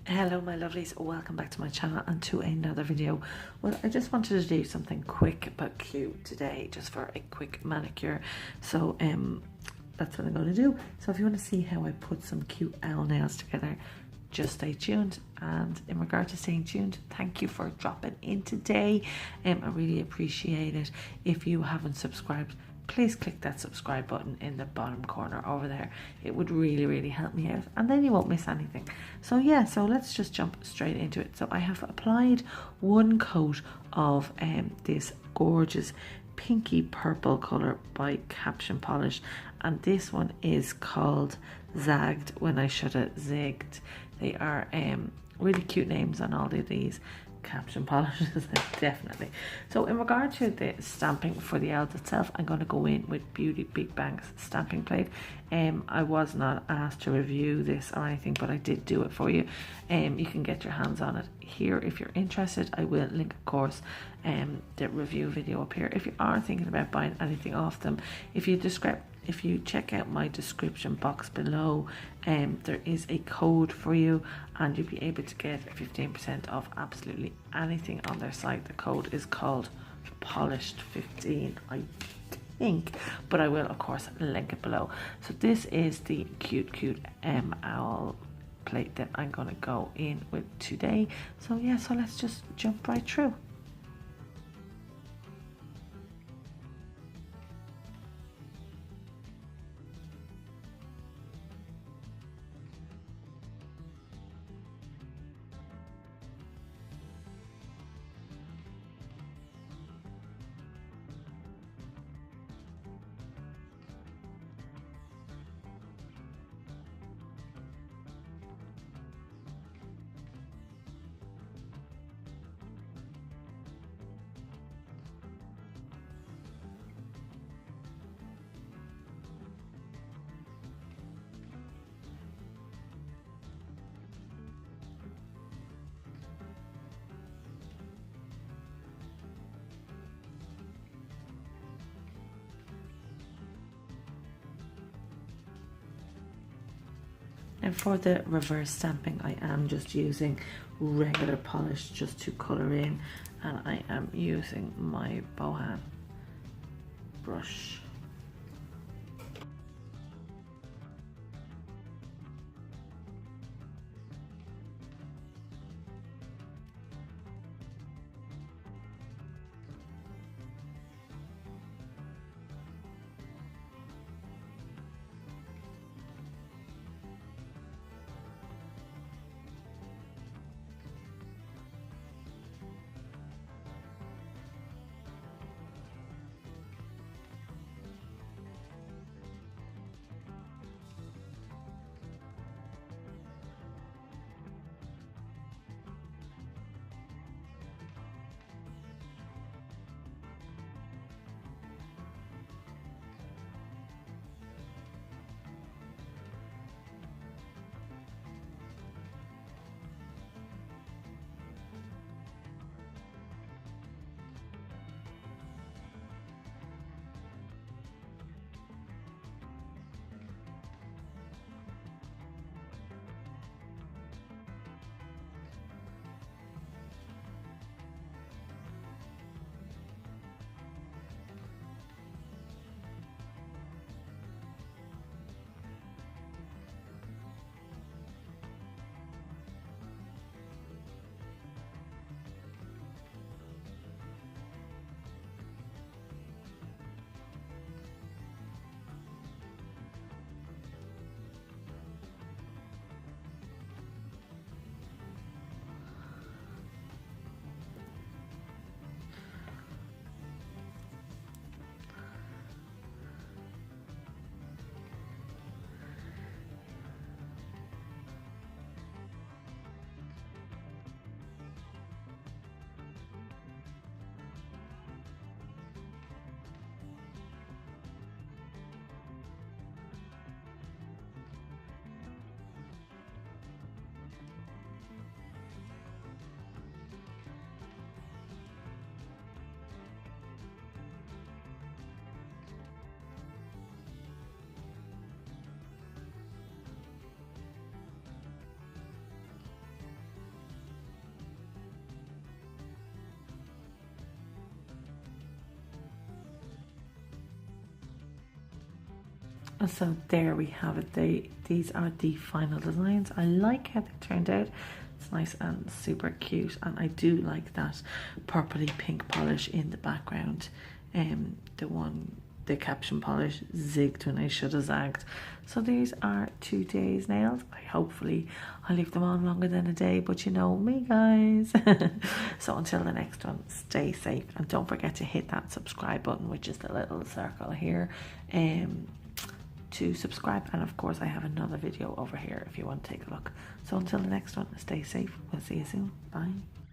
Hello my lovelies, welcome back to my channel and to another video. Well, I just wanted to do something quick but cute today, just for a quick manicure. So that's what I'm going to do. So if you want to see how I put some cute owl nails together, just stay tuned. And in regard to staying tuned, thank you for dropping in today. I really appreciate it. If you haven't subscribed, please click that subscribe button in the bottom corner over there. It would really help me out, and then you won't miss anything. So yeah, so let's just jump straight into it. So I have applied one coat of this gorgeous pinky purple color by Caption Polish, and this one is called Zagged. When I should have zigged. They are really cute names on all of these Caption Polishes, definitely. So in regard to the stamping for the owls itself, I'm going to go in with Beauty Big Bang's stamping plate. I was not asked to review this or anything, but I did do it for you. You can get your hands on it here if you're interested. I will link, of course, the review video up here if you are thinking about buying anything off them. If you check out my description box below, there is a code for you, and you'll be able to get 15% off absolutely anything on their site. The code is called Polished 15, I think, but I will of course link it below. So this is the cute owl plate that I'm going to go in with today. So yeah, so let's just jump right through. And for the reverse stamping, I am just using regular polish just to colour in, and I am using my Bohan brush. So there we have it. These are the final designs. I like how they turned out. It's nice and super cute, and I do like that purpley pink polish in the background. The caption polish zigged when I should have zagged. So these are today's nails. Hopefully I'll leave them on longer than a day, but you know me, guys. So until the next one, stay safe, and don't forget to hit that subscribe button, which is the little circle here, to subscribe. And of course I have another video over here if you want to take a look. So until the next one, stay safe. We'll see you soon. Bye.